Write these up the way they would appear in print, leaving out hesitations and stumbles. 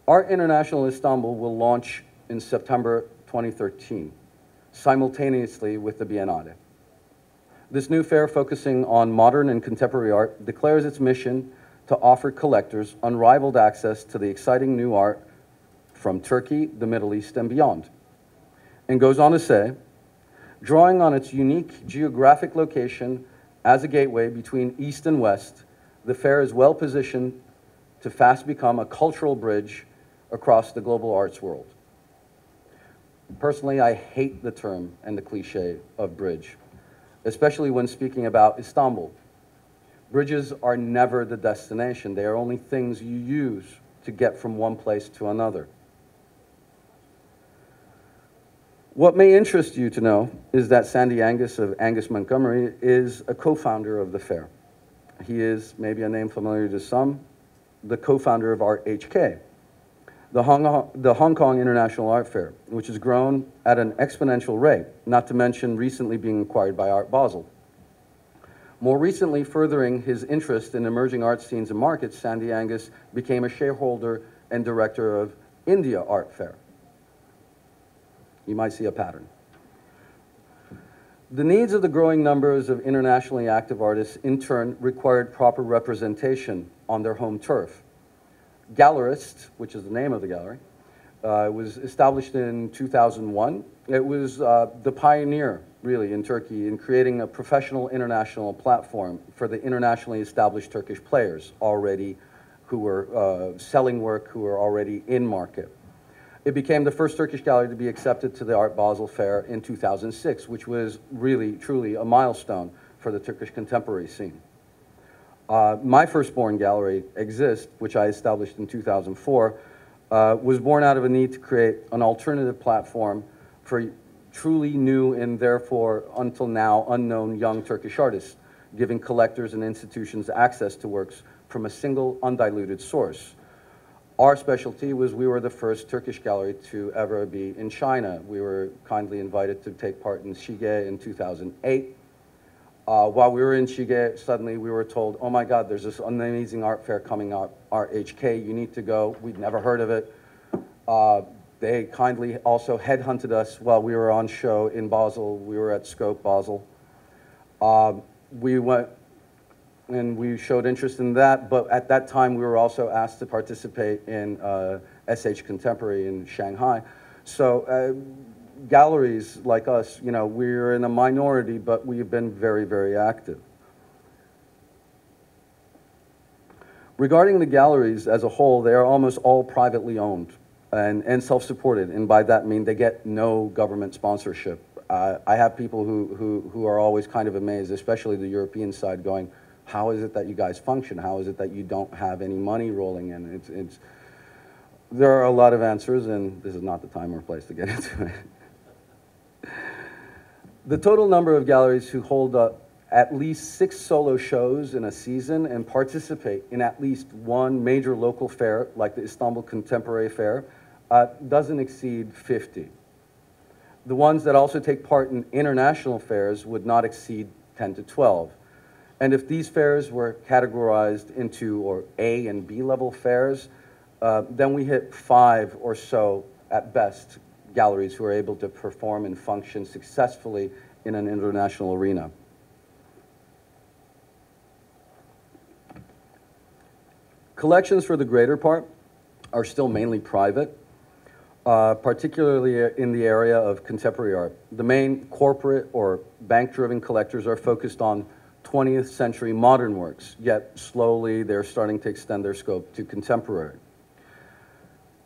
Art International Istanbul will launch in September 2013, simultaneously with the Biennale. This new fair, focusing on modern and contemporary art, declares its mission to offer collectors unrivaled access to the exciting new art from Turkey, the Middle East, and beyond. And goes on to say, drawing on its unique geographic location as a gateway between East and West, the fair is well positioned to fast become a cultural bridge across the global arts world. Personally, I hate the term and the cliche of bridge, especially when speaking about Istanbul. Bridges are never the destination. They are only things you use to get from one place to another. What may interest you to know is that Sandy Angus of Angus Montgomery is a co-founder of the fair. He is, maybe a name familiar to some, the co-founder of Art HK, the Hong Kong International Art Fair, which has grown at an exponential rate, not to mention recently being acquired by Art Basel. More recently, furthering his interest in emerging art scenes and markets, Sandy Angus became a shareholder and director of India Art Fair. You might see a pattern. The needs of the growing numbers of internationally active artists, in turn, required proper representation on their home turf. Gallerist, which is the name of the gallery, was established in 2001. It was the pioneer, really, in Turkey in creating a professional international platform for the internationally established Turkish players already who were selling work, who were already in market. It became the first Turkish gallery to be accepted to the Art Basel Fair in 2006, which was really, truly a milestone for the Turkish contemporary scene. My firstborn gallery, Exist, which I established in 2004, was born out of a need to create an alternative platform for truly new and therefore until now unknown young Turkish artists, giving collectors and institutions access to works from a single undiluted source. Our specialty was we were the first Turkish gallery to ever be in China. We were kindly invited to take part in Shige in 2008. While we were in Shige, suddenly we were told, oh my God, there's this amazing art fair coming up, Art HK, you need to go. We'd never heard of it. They kindly also headhunted us while we were on show in Basel. We were at Scope Basel. We went and we showed interest in that, but at that time we were also asked to participate in SH Contemporary in Shanghai. So galleries like us, you know, we're in a minority, but we've been very, very active. Regarding the galleries as a whole, they are almost all privately owned and self-supported, and by that I mean they get no government sponsorship. I have people who are always kind of amazed, especially the European side, going, how is it that you guys function? How is it that you don't have any money rolling in? There are a lot of answers, and this is not the time or place to get into it. The total number of galleries who hold at least 6 solo shows in a season and participate in at least one major local fair, like the Istanbul Contemporary Fair, doesn't exceed 50. The ones that also take part in international fairs would not exceed 10 to 12. And if these fairs were categorized into A and B level fairs, then we hit 5 or so, at best, galleries who are able to perform and function successfully in an international arena. Collections, for the greater part, are still mainly private, particularly in the area of contemporary art. The main corporate or bank-driven collectors are focused on 20th century modern works, yet slowly they're starting to extend their scope to contemporary.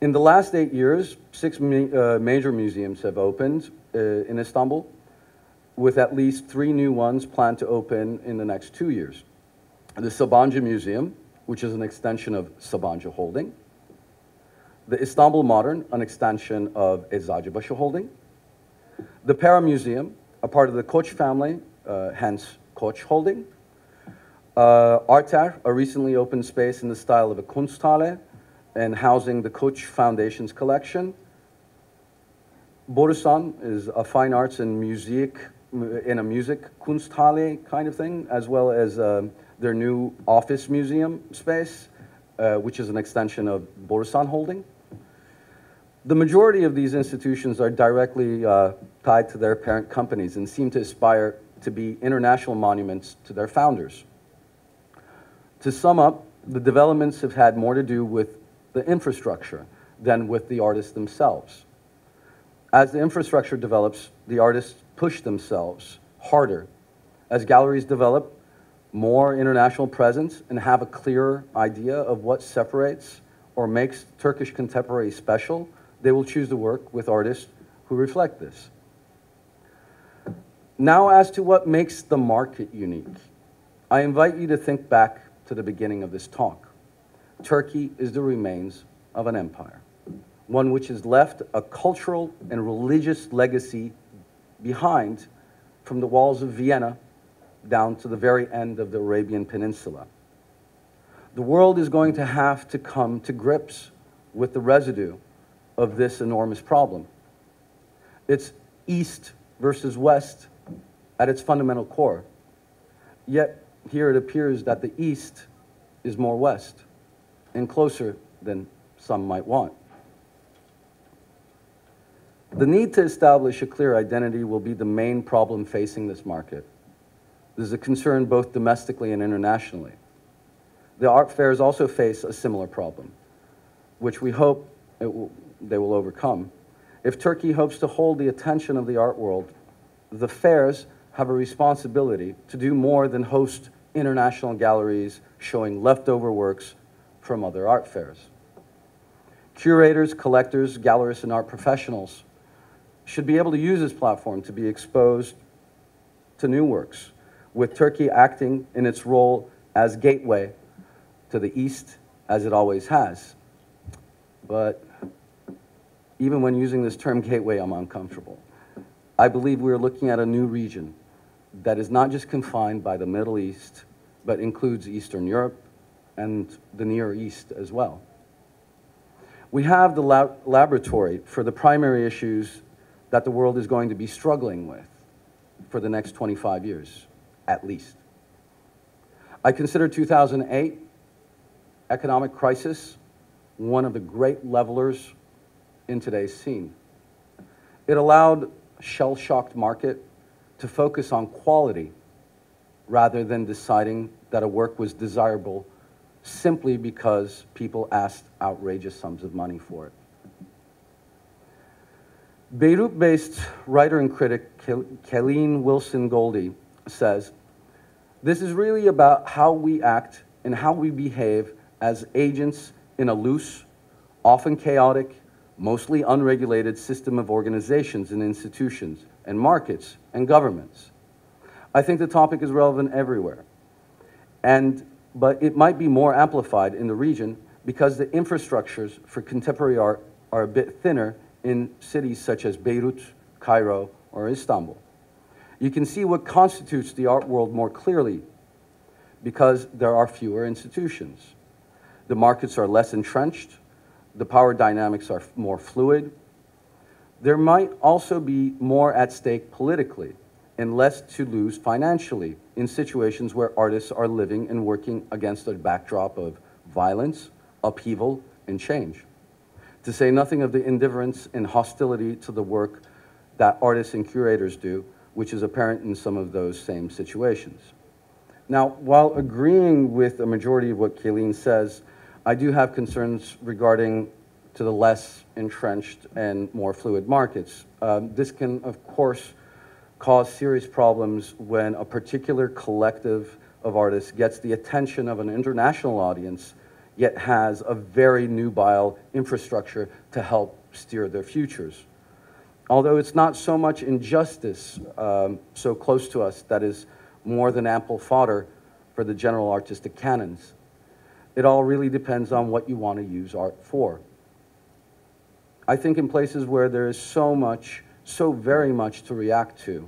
In the last 8 years, 6 major museums have opened in Istanbul, with at least 3 new ones planned to open in the next 2 years. The Sabancı Museum, which is an extension of Sabancı Holding. The Istanbul Modern, an extension of Eczacıbaşı Holding. The Para Museum, a part of the Koç family, hence Koç Holding. Arter, a recently opened space in the style of a Kunsthalle, and housing the Koç Foundation's collection. Borusan is a fine arts and music, in a music Kunsthalle kind of thing, as well as their new office museum space, which is an extension of Borusan Holding. The majority of these institutions are directly tied to their parent companies and seem to aspire to be international monuments to their founders. To sum up, the developments have had more to do with the infrastructure than with the artists themselves. As the infrastructure develops, the artists push themselves harder. As galleries develop more international presence and have a clearer idea of what separates or makes Turkish contemporary special, they will choose to work with artists who reflect this. Now, as to what makes the market unique, I invite you to think back to the beginning of this talk. Turkey is the remains of an empire, one which has left a cultural and religious legacy behind from the walls of Vienna down to the very end of the Arabian Peninsula. The world is going to have to come to grips with the residue of this enormous problem. It's East versus West at its fundamental core. Yet, here it appears that the East is more West and closer than some might want. The need to establish a clear identity will be the main problem facing this market. This is a concern both domestically and internationally. The art fairs also face a similar problem, which we hope they will overcome. If Turkey hopes to hold the attention of the art world, the fairs have a responsibility to do more than host international galleries showing leftover works from other art fairs. Curators, collectors, gallerists, and art professionals should be able to use this platform to be exposed to new works, with Turkey acting in its role as gateway to the East, as it always has. But even when using this term gateway, I'm uncomfortable. I believe we're looking at a new region that is not just confined by the Middle East, but includes Eastern Europe and the Near East as well. We have the laboratory for the primary issues that the world is going to be struggling with for the next 25 years, at least. I consider 2008 economic crisis one of the great levelers in today's scene. It allowed a shell-shocked market to focus on quality rather than deciding that a work was desirable simply because people asked outrageous sums of money for it. Beirut-based writer and critic Kerimcan Wilson Goldie says, "This is really about how we act and how we behave as agents in a loose, often chaotic, mostly unregulated system of organizations and institutions and markets and governments." I think the topic is relevant everywhere, but it might be more amplified in the region because the infrastructures for contemporary art are a bit thinner in cities such as Beirut, Cairo, or Istanbul. You can see what constitutes the art world more clearly because there are fewer institutions. The markets are less entrenched, the power dynamics are more fluid. There might also be more at stake politically and less to lose financially in situations where artists are living and working against a backdrop of violence, upheaval, and change. To say nothing of the indifference and hostility to the work that artists and curators do, which is apparent in some of those same situations. Now, while agreeing with a majority of what Kerimcan says, I do have concerns regarding to the less entrenched and more fluid markets. This can, of course, cause serious problems when a particular collective of artists gets the attention of an international audience, yet has a very nubile infrastructure to help steer their futures. Although it's not so much injustice so close to us that is more than ample fodder for the general artistic canons. It all really depends on what you want to use art for. I think in places where there is so very much to react to,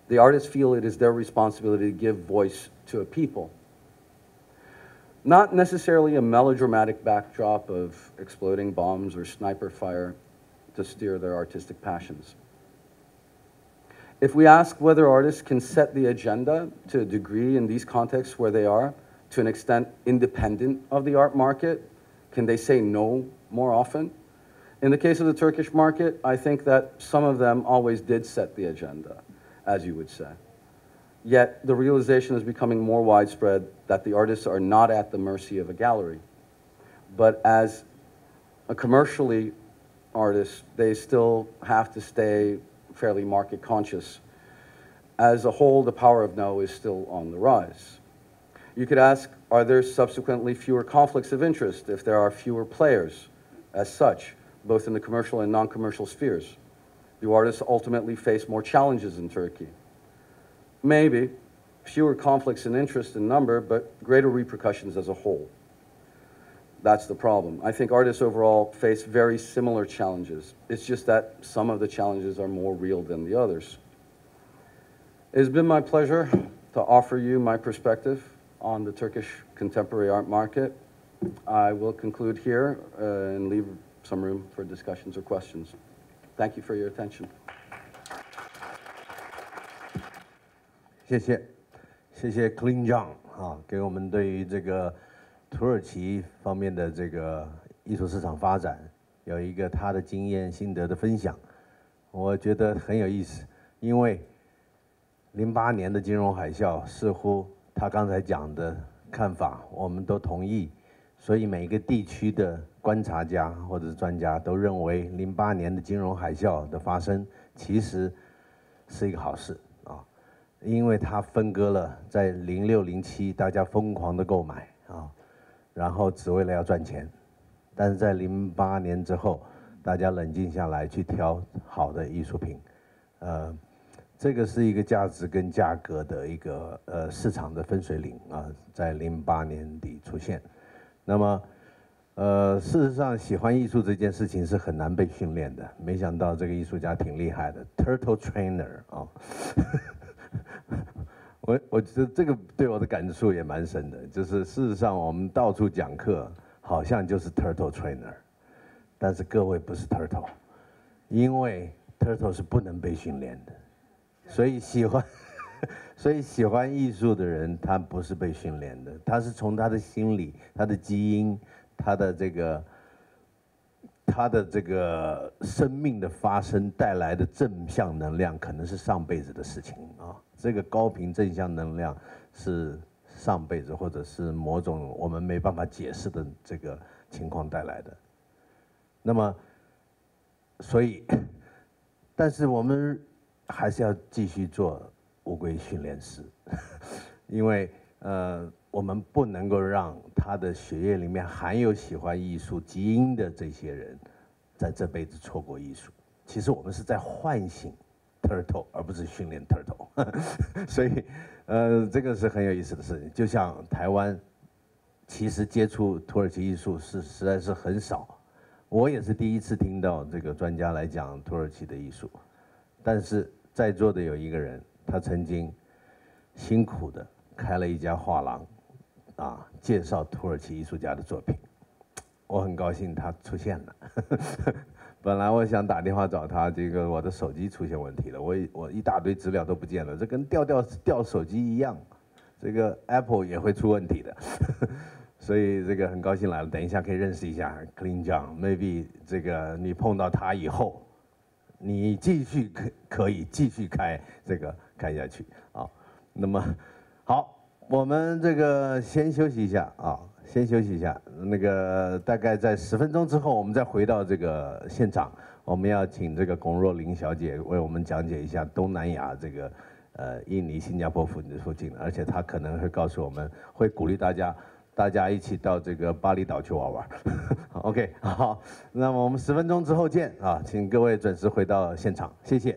the artists feel it is their responsibility to give voice to a people. Not necessarily a melodramatic backdrop of exploding bombs or sniper fire to steer their artistic passions. If we ask whether artists can set the agenda to a degree in these contexts where they are, to an extent independent of the art market, can they say no more often? In the case of the Turkish market, I think that some of them always did set the agenda, as you would say. Yet the realization is becoming more widespread that the artists are not at the mercy of a gallery. But as a commercially artist, they still have to stay fairly market conscious. As a whole, the power of no is still on the rise. You could ask, are there subsequently fewer conflicts of interest if there are fewer players as such, both in the commercial and non-commercial spheres? Do artists ultimately face more challenges in Turkey? Maybe. Fewer conflicts in interest and number, but greater repercussions as a whole. That's the problem. I think artists overall face very similar challenges. It's just that some of the challenges are more real than the others. It has been my pleasure to offer you my perspective on the Turkish contemporary art market. I will conclude here and leave some room for discussions or questions. Thank you for your attention. 谢谢 Kerimcan 啊，给我们对于这个土耳其方面的这个艺术市场发展有一个他的经验心得的分享，我觉得很有意思，因为08年的金融海啸似乎他刚才讲的看法我们都同意，所以每一个地区的观察家或者是专家都认为08年的金融海啸的发生其实是一个好事啊，因为它分割了在06、07大家疯狂的购买啊，然后只为了要赚钱，但是在08年之后，大家冷静下来去挑好的艺术品，这个是一个价值跟价格的一个市场的分水岭啊，在08年底出现。那么事实上喜欢艺术这件事情是很难被训练的，没想到这个艺术家挺厉害的 ，Turtle Trainer 啊。我觉得这个对我的感触也蛮深的，就是事实上我们到处讲课，好像就是 Turtle Trainer， 但是各位不是 Turtle， 因为 Turtle 是不能被训练的，所以喜欢艺术的人，他不是被训练的，他是从他的心理、他的基因、他的这个生命的发生带来的正向能量，可能是上辈子的事情啊。这个高频正向能量是上辈子或者是某种我们没办法解释的这个情况带来的。那么，所以，但是我们还是要继续做乌龟训练师，因为我们不能够让他的血液里面含有喜欢艺术基因的这些人，在这辈子错过艺术。其实我们是在唤醒 Turtle， 而不是训练 Turtle。所以，这个是很有意思的事情。就像台湾，其实接触土耳其艺术实在是很少。我也是第一次听到这个专家来讲土耳其的艺术，但是在座的有一个人，他曾经辛苦的开了一家画廊。啊，介绍土耳其艺术家的作品，我很高兴他出现了。本来我想打电话找他，这个我的手机出现问题了，我一大堆资料都不见了，这跟掉手机一样，这个 Apple 也会出问题的。所以这个很高兴来了，等一下可以认识一下 Kerimcan，maybe 这个你碰到他以后，你继续可以继续开下去啊。那么好。我们这个先休息一下啊，先休息一下。那个大概在10分钟之后，我们再回到这个现场。我们要请这个龚若琳小姐为我们讲解一下东南亚这个印尼、新加坡附近，而且她可能会告诉我们，会鼓励大家一起到这个巴厘岛去玩。OK， 好，那么我们10分钟之后见啊，请各位准时回到现场，谢谢。